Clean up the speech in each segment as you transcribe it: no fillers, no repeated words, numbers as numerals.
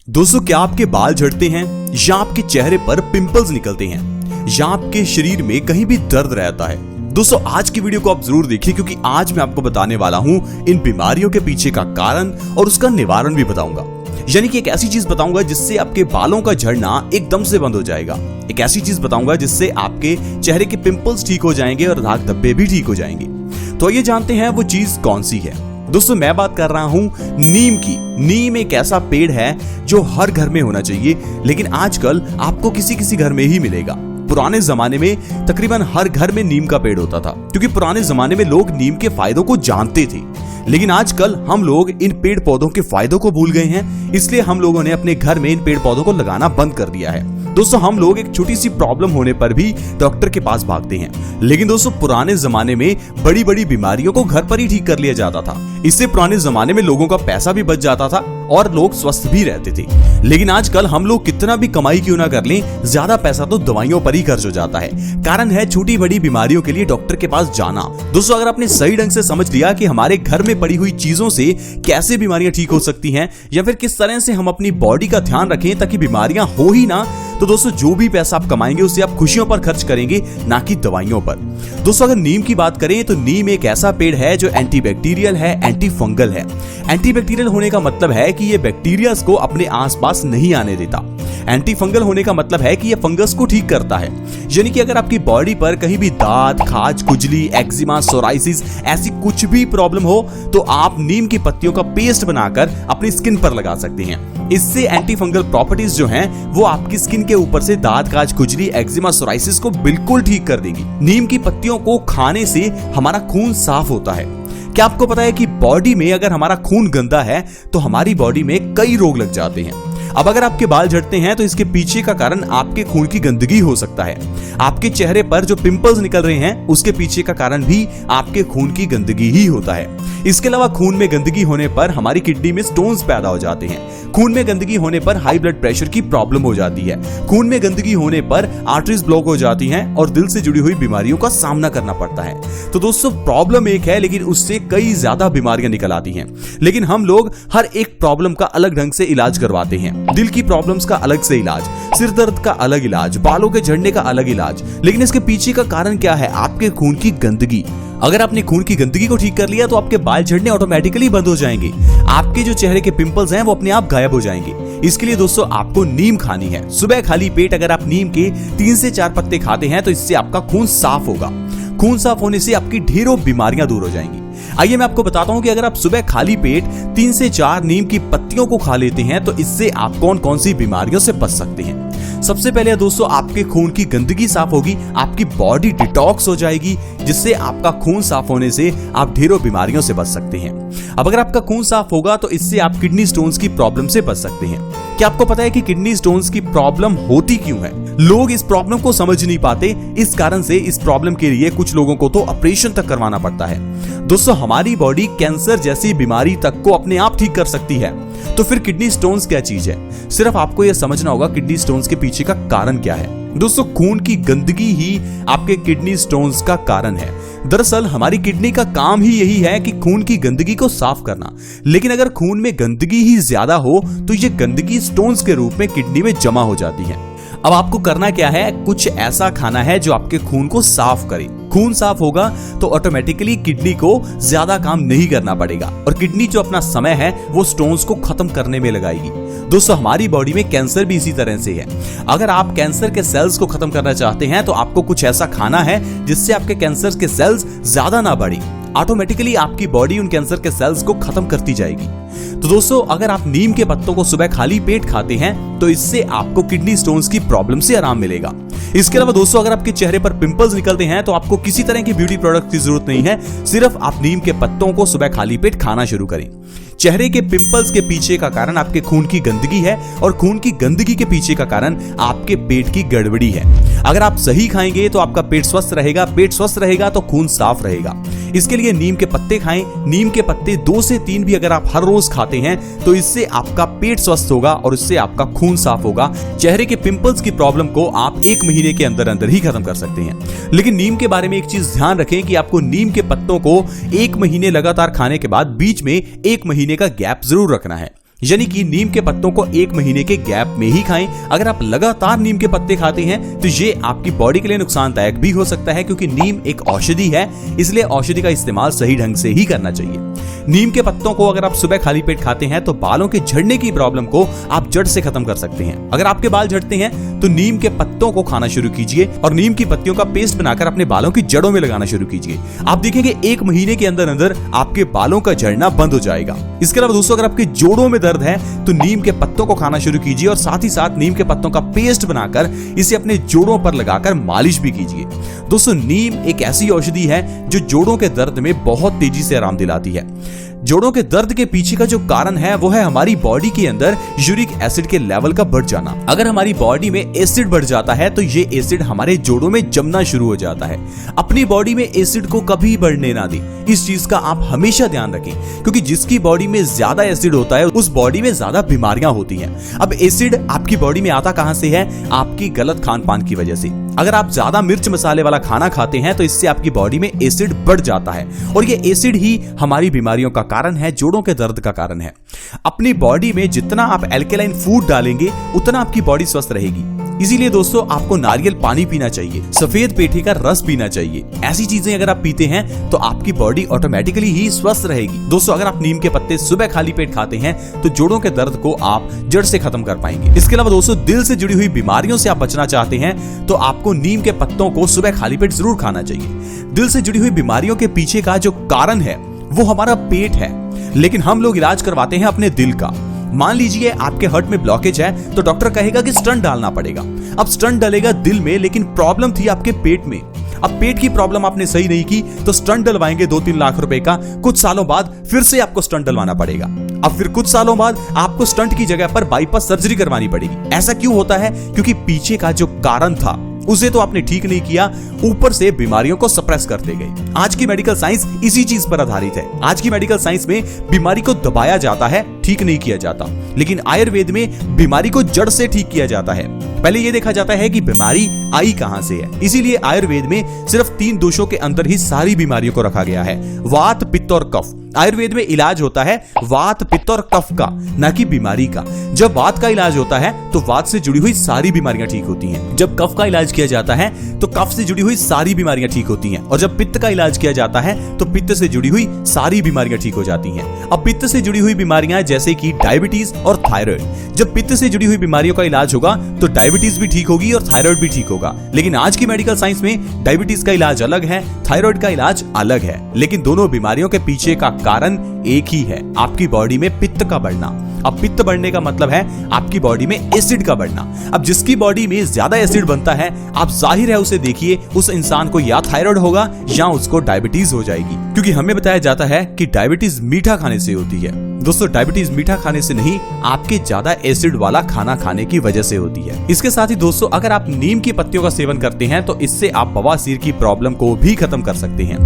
दोस्तों, क्या आपके बाल झड़ते हैं या आपके चेहरे पर पिंपल्स निकलते हैं या आपके शरीर में कहीं भी दर्द रहता है? दोस्तों, आज की वीडियो को आप जरूर देखिए क्योंकि आज मैं आपको बताने वाला हूं इन बीमारियों के पीछे का कारण और उसका निवारण भी बताऊंगा। यानी कि एक ऐसी चीज बताऊंगा जिससे आपके बालों का झड़ना एकदम से बंद हो जाएगा। एक ऐसी चीज बताऊंगा जिससे आपके चेहरे के पिंपल्स ठीक हो जाएंगे और दाग धब्बे भी ठीक हो जाएंगे। तो ये जानते हैं वो चीज कौन सी है। दोस्तों, मैं बात कर रहा हूं नीम की। नीम एक ऐसा पेड़ है जो हर घर में होना चाहिए, लेकिन आजकल आपको किसी किसी घर में ही मिलेगा। पुराने जमाने में तकरीबन हर घर में नीम का पेड़ होता था क्योंकि पुराने जमाने में लोग नीम के फायदों को जानते थे। लेकिन आजकल हम लोग इन पेड़ पौधों के फायदों को भूल गए हैं, इसलिए हम लोगों ने अपने घर में इन पेड़ पौधों को लगाना बंद कर दिया है। दोस्तों, हम लोग एक छोटी सी प्रॉब्लम होने पर भी डॉक्टर के पास भागते हैं, लेकिन दोस्तों पुराने जमाने में बड़ी बड़ी बीमारियों को घर पर ही ठीक कर लिया जाता था। इससे पुराने जमाने में लोगों का पैसा भी बच जाता था और लोग स्वस्थ भी रहते थे। लेकिन आजकल हम लोग कितना भी कमाई क्यों ना कर लें, ज्यादा पैसा तो दवाइयों पर ही खर्च हो जाता है। कारण है छोटी बड़ी बीमारियों के लिए डॉक्टर के पास जाना। दोस्तों, अगर आपने सही ढंग से समझ लिया कि हमारे घर में पड़ी हुई चीजों से कैसे बीमारियां ठीक हो सकती हैं या फिर किस तरह से हम अपनी बॉडी का ध्यान रखें ताकि बीमारियां हो ही ना, तो दोस्तों जो भी पैसा आप कमाएंगे उससे आप खुशियों पर खर्च करेंगे, ना कि दवाइयों पर। दोस्तों, अगर नीम की बात करें तो नीम एक ऐसा पेड़ है जो एंटीबैक्टीरियल है, एंटी फंगल है। एंटीबैक्टीरियल होने का मतलब है कि ये बैक्टीरिया को अपने आसपास नहीं आने देता। एंटी फंगल होने का मतलब है कि ये फंगस को ठीक करता है। यानी कि अगर आपकी बॉडी पर कहीं भी दाद, खाज, खुजली, एक्जिमा, सोराइसिस ऐसी कुछ भी प्रॉब्लम हो तो आप नीम की पत्तियों का पेस्ट बनाकर अपनी स्किन पर लगा सकते हैं। इससे एंटी फंगल प्रॉपर्टीज जो हैं वो आपकी स्किन के ऊपर से दाद, खाज, खुजली, एक्जिमा, सोराइसिस को बिल्कुल ठीक कर देगी। नीम की पत्तियों को खाने से हमारा खून साफ होता है। क्या आपको पता है कि बॉडी में अगर हमारा खून गंदा है तो हमारी बॉडी में कई रोग लग जाते हैं। अब अगर आपके बाल झड़ते हैं तो इसके पीछे का कारण आपके खून की गंदगी हो सकता है। आपके चेहरे पर जो पिंपल्स निकल रहे हैं उसके पीछे का कारण भी आपके खून की गंदगी ही होता है। इसके अलावा खून में गंदगी होने पर हमारी किडनी में स्टोन्स पैदा हो जाते हैं। खून में गंदगी होने पर हाई ब्लड प्रेशर की प्रॉब्लम हो जाती है। खून में गंदगी होने पर आर्टरीज ब्लॉक हो जाती हैं और दिल से जुड़ी हुई बीमारियों का सामना करना पड़ता है। तो दोस्तों, प्रॉब्लम एक है लेकिन उससे कई ज्यादा बीमारियां निकल आती हैं। लेकिन हम लोग हर एक प्रॉब्लम का अलग ढंग से इलाज करवाते हैं। दिल की प्रॉब्लम्स का अलग से इलाज, सिर दर्द का अलग इलाज, बालों के झड़ने का अलग इलाज। लेकिन इसके पीछे का कारण क्या है? आपके खून की गंदगी। अगर आपने खून की गंदगी को ठीक कर लिया तो आपके बाल झड़ने ऑटोमेटिकली बंद हो जाएंगे। आपके जो चेहरे के पिंपल्स हैं वो अपने आप गायब हो जाएंगे। इसके लिए दोस्तों आपको नीम खानी है। सुबह खाली पेट अगर आप नीम के 3 से 4 पत्ते खाते हैं तो इससे आपका खून साफ होगा। खून साफ होने से आपकी ढेरों बीमारियां दूर हो जाएंगी। आइए मैं आपको बताता हूं कि अगर आप सुबह खाली पेट 3 से 4 नीम की पत्तियों को खा लेते हैं तो इससे आप कौन कौन सी बीमारियों से बच सकते हैं। सबसे पहले दोस्तों आपके खून की गंदगी साफ होगी, आपकी बॉडी डिटॉक्स हो जाएगी, जिससे आपका खून साफ होने से आप ढेरों बीमारियों से बच सकते हैं। अब अगर आपका खून साफ होगा तो इससे आप किडनी स्टोन्स की प्रॉब्लम से बच सकते हैं। क्या आपको पता है कि किडनी स्टोन्स की प्रॉब्लम होती क्यों है? लोग इस प्रॉब्लम को समझ नहीं पाते। इस कारण से इस प्रॉब्लम के लिए कुछ लोगों को तो ऑपरेशन तक करवाना पड़ता है। दोस्तों, हमारी बॉडी कैंसर जैसी बीमारी तक को अपने आप ठीक कर सकती है, तो फिर किडनी स्टोन्स क्या चीज है? सिर्फ आपको यह समझना होगा किडनी स्टोन्स के पीछे का कारण क्या है। दोस्तों, खून की गंदगी ही आपके किडनी स्टोन्स का कारण है। दरअसल हमारी किडनी का काम ही यही है कि खून की गंदगी को साफ करना। लेकिन अगर खून में गंदगी ही ज्यादा हो तो ये गंदगी स्टोन्स के रूप में किडनी में जमा हो जाती है। अब आपको करना क्या है? कुछ ऐसा खाना है जो आपके खून को साफ करे। खून साफ होगा तो ऑटोमेटिकली किडनी को ज्यादा काम नहीं करना पड़ेगा और किडनी जो अपना समय है वो स्टोन्स को खत्म करने में लगाएगी। दोस्तों, हमारी बॉडी में कैंसर भी इसी तरह से है। अगर आप कैंसर के सेल्स को खत्म करना चाहते हैं तो आपको कुछ ऐसा खाना है जिससे आपके कैंसर के सेल्स ज्यादा ना बढ़े। ऑटोमेटिकली आपकी बॉडी उन कैंसर के सेल्स को खत्म करती जाएगी। तो दोस्तों, अगर आप नीम के पत्तों को सुबह खाली पेट खाते हैं तो इससे आपको किडनी स्टोन्स की प्रॉब्लम से आराम मिलेगा। इसके अलावा दोस्तों, अगर आपके चेहरे पर पिंपल्स निकलते हैं तो आपको किसी तरह की ब्यूटी प्रोडक्ट की जरूरत नहीं है। सिर्फ आप नीम के पत्तों को सुबह खाली पेट खाना शुरू करें। चेहरे के पिंपल्स के पीछे का कारण आपके खून की गंदगी है और खून की गंदगी के पीछे का कारण आपके पेट की गड़बड़ी है। अगर आप सही खाएंगे तो आपका पेट स्वस्थ रहेगा, पेट स्वस्थ रहेगा तो खून साफ रहेगा। इसके लिए नीम के पत्ते खाएं। नीम के पत्ते 2 से 3 भी अगर आप हर रोज खाते हैं तो इससे आपका पेट स्वस्थ होगा और इससे आपका खून साफ होगा। चेहरे के पिंपल्स की प्रॉब्लम को आप 1 महीने के अंदर अंदर ही खत्म कर सकते हैं। लेकिन नीम के बारे में एक चीज ध्यान रखें कि आपको नीम के पत्तों को 1 महीने लगातार खाने के बाद बीच में 1 महीने का गैप जरूर रखना है। यानी कि नीम के पत्तों को 1 महीने के गैप में ही खाएं। अगर आप लगातार नीम के पत्ते खाते हैं तो ये आपकी बॉडी के लिए नुकसानदायक भी हो सकता है, क्योंकि नीम एक औषधि है, इसलिए औषधि का इस्तेमाल सही ढंग से ही करना चाहिए। नीम के पत्तों को अगर आप सुबह खाली पेट खाते हैं तो बालों के झड़ने की प्रॉब्लम को आप जड़ से खत्म कर सकते हैं। अगर आपके बाल झड़ते हैं तो नीम के पत्तों को खाना शुरू कीजिए और नीम की पत्तियों का पेस्ट बनाकर अपने बालों की जड़ों में लगाना शुरू कीजिए। आप देखेंगे 1 महीने के अंदर अंदर आपके बालों का झड़ना बंद हो जाएगा। इसके अलावा दोस्तों, अगर आपके जोड़ों में दर्द है तो नीम के पत्तों को खाना शुरू कीजिए और साथ ही साथ नीम के पत्तों का पेस्ट बनाकर इसे अपने जोड़ों पर लगाकर मालिश भी कीजिए। दोस्तों, नीम एक ऐसी औषधि है जो जोड़ों के दर्द में बहुत तेजी से आराम दिलाती है। जोड़ों के दर्द के पीछे का जो कारण है वो है हमारी बॉडी के अंदर यूरिक एसिड के लेवल का बढ़ जाना। अगर हमारी बॉडी में एसिड बढ़ जाता है तो ये एसिड हमारे जोड़ों में जमना शुरू हो जाता है। अपनी बॉडी में एसिड को कभी बढ़ने ना दें, इस चीज का आप हमेशा ध्यान रखें, क्योंकि जिसकी बॉडी में ज्यादा एसिड होता है उस बॉडी में ज्यादा बीमारियां होती हैं। अब एसिड आपकी बॉडी में आता कहां से है? आपकी गलत खान पान की वजह से। अगर आप ज्यादा मिर्च मसाले वाला खाना खाते हैं तो इससे आपकी बॉडी में एसिड बढ़ जाता है और ये एसिड ही हमारी बीमारियों का कारण है, जोड़ों के दर्द का कारण है। अपनी बॉडी में जितना आप एल्केलाइन फूड डालेंगे उतना आपकी बॉडी स्वस्थ रहेगी। इसीलिए दोस्तों, आपको नारियल पानी पीना चाहिए, सफेद पेठे का रस पीना चाहिए। ऐसी चीजें अगर आप पीते हैं तो आपकी बॉडी ऑटोमेटिकली ही स्वस्थ रहेगी। दोस्तों, अगर आप नीम के पत्ते सुबह खाली पेट खाते हैं तो जोड़ों के दर्द को आप जड़ से खत्म कर पाएंगे। इसके अलावा दोस्तों, दिल से जुड़ी हुई बीमारियों से आप बचना चाहते हैं तो आपको नीम के पत्तों को सुबह खाली पेट जरूर खाना चाहिए। दिल से जुड़ी हुई बीमारियों के पीछे का जो कारण है वो हमारा पेट है, लेकिन हम लोग इलाज करवाते हैं अपने दिल का। मान लीजिए आपके हार्ट में ब्लॉकेज है तो डॉक्टर कहेगा कि स्टंट डालना पड़ेगा। अब स्टंट डलेगा दिल में, लेकिन प्रॉब्लम थी आपके पेट में। अब पेट की प्रॉब्लम आपने सही नहीं की तो स्टंट डलवाएंगे 2-3 लाख रुपए का। कुछ सालों बाद फिर से आपको स्टंट डलवाना पड़ेगा। अब फिर कुछ सालों बाद आपको स्टंट की जगह पर बाईपास सर्जरी करवानी पड़ेगी। ऐसा क्यों होता है? क्योंकि पीछे का जो कारण था उसे तो आपने ठीक नहीं किया, ऊपर से बीमारियों को सप्रेस करते गए। आज की मेडिकल साइंस इसी चीज पर आधारित है। आज की मेडिकल साइंस में बीमारी को दबाया जाता है, ठीक नहीं किया जाता, लेकिन आयुर्वेद में बीमारी को जड़ से ठीक किया जाता है। पहले यह देखा जाता है कि बीमारी आई कहां से है। इसीलिए आयुर्वेद में सिर्फ 3 दोषों के अंदर ही सारी बीमारियों को रखा गया है, वात, पित्त और कफ। आयुर्वेद में इलाज होता है वात, पित्त और कफ का, न कि बीमारी का। जब वात का इलाज होता है तो वात से जुड़ी हुई सारी बीमारियां ठीक होती हैं। जब कफ का इलाज किया जाता है तो कफ से जुड़ी हुई सारी बीमारियां ठीक होती हैं। और जब पित्त का इलाज किया जाता है तो पित्त से जुड़ी हुई सारी बीमारियां ठीक हो जाती हैं। अब पित्त से जुड़ी हुई बीमारियां जैसे कि डायबिटीज और थायराइड। जब पित्त से जुड़ी हुई बीमारियों का इलाज होगा तो डायबिटीज भी ठीक होगी और थायराइड भी ठीक होगा। लेकिन आज की मेडिकल साइंस में डायबिटीज का इलाज अलग है, थायराइड का इलाज अलग है, लेकिन दोनों बीमारियों के पीछे का कारण एक ही है, आपकी बॉडी में पित्त का बढ़ना। अब पित्त बढ़ने का मतलब है आपकी बॉडी में एसिड का बढ़ना। अब जिसकी बॉडी में ज्यादा एसिड बनता है, आप जाहिर है उसे देखिए, उस इंसान को या थायराइड होगा या उसको डायबिटीज हो जाएगी, क्योंकि हमें बताया जाता है कि डायबिटीज मीठा खाने से होती है। दोस्तों, डायबिटीज मीठा खाने से नहीं, आपके ज्यादा एसिड वाला खाना खाने की वजह से होती है। इसके साथ ही दोस्तों, अगर आप नीम की पत्तियों का सेवन करते हैं तो इससे आप बवासीर की प्रॉब्लम को भी खत्म कर सकते हैं।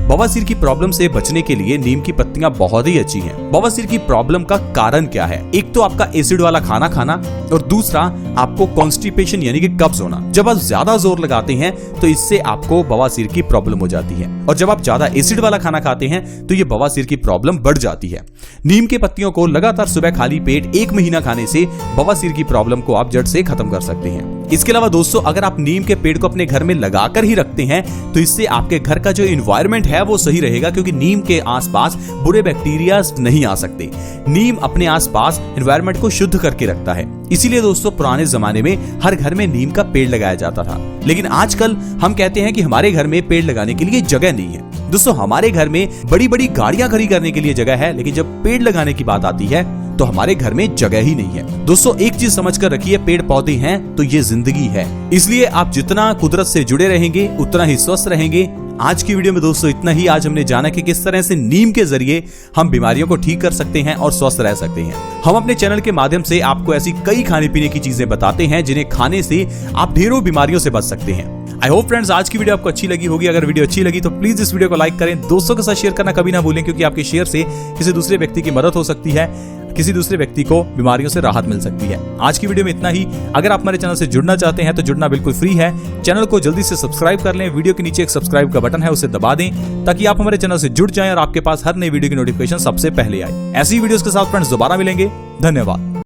बवासीर की प्रॉब्लम से बचने के लिए नीम की पत्तियां बहुत ही अच्छी हैं। बवासीर की प्रॉब्लम का कारण क्या है? एक तो आपका एसिड वाला खाना खाना और दूसरा आपको कॉन्स्टिपेशन यानी कि कब्ज होना। जब आप ज्यादा जोर लगाते हैं तो इससे आपको बवासीर की प्रॉब्लम हो जाती है, और जब आप ज्यादा एसिड वाला खाना खाते हैं तो ये बवासीर की प्रॉब्लम बढ़ जाती है। नीम के पत्तियों को लगातार सुबह खाली पेट 1 महीना खाने से बवासीर की प्रॉब्लम को आप जड़ से खत्म कर सकते हैं। इसके अलावा दोस्तों, अगर आप नीम के पेड़ को अपने घर में लगाकर ही रखते हैं तो इससे आपके घर का जो एनवायरनमेंट है वो सही रहेगा, क्योंकि नीम के आसपास बुरे बैक्टीरिया नहीं आ सकते। नीम अपने आसपास एनवायरनमेंट को शुद्ध करके रखता है। इसीलिए दोस्तों, पुराने जमाने में हर घर में नीम का पेड़ लगाया जाता था, लेकिन आजकल हम कहते हैं कि हमारे घर में पेड़ लगाने के लिए जगह नहीं है। दोस्तों, हमारे घर में बड़ी बड़ी गाड़ियां खड़ी करने के लिए जगह है, लेकिन जब पेड़ लगाने की बात आती है तो हमारे घर में जगह ही नहीं है। दोस्तों, एक चीज समझ कर रखिए, पेड़ पौधे हैं तो ये जिंदगी है। इसलिए आप जितना कुदरत से जुड़े रहेंगे उतना ही स्वस्थ रहेंगे। आज की वीडियो में दोस्तों इतना ही। आज हमने जाना कि किस तरह से नीम के जरिए हम बीमारियों को ठीक कर सकते हैं और स्वस्थ रह सकते हैं। हम अपने चैनल के माध्यम से आपको ऐसी कई खाने पीने की चीजें बताते हैं जिन्हें खाने से आप ढेरों बीमारियों से बच सकते हैं। आई होप फ्रेंड्स, आज की वीडियो आपको अच्छी लगी होगी। अगर वीडियो अच्छी लगी तो प्लीज इस वीडियो को लाइक करें, दोस्तों के साथ शेयर करना कभी ना भूलें, क्योंकि आपके शेयर से किसी दूसरे व्यक्ति की मदद हो सकती है, किसी दूसरे व्यक्ति को बीमारियों से राहत मिल सकती है। आज की वीडियो में इतना ही। अगर आप हमारे चैनल से जुड़ना चाहते हैं तो जुड़ना बिल्कुल फ्री है। चैनल को जल्दी से सब्सक्राइब कर लें। वीडियो के नीचे एक सब्सक्राइब का बटन है, उसे दबा दें ताकि आप हमारे चैनल से जुड़ जाएं और आपके पास हर नई वीडियो की नोटिफिकेशन सबसे पहले आए। ऐसी वीडियोस के साथ फ्रेंड्स दोबारा मिलेंगे। धन्यवाद।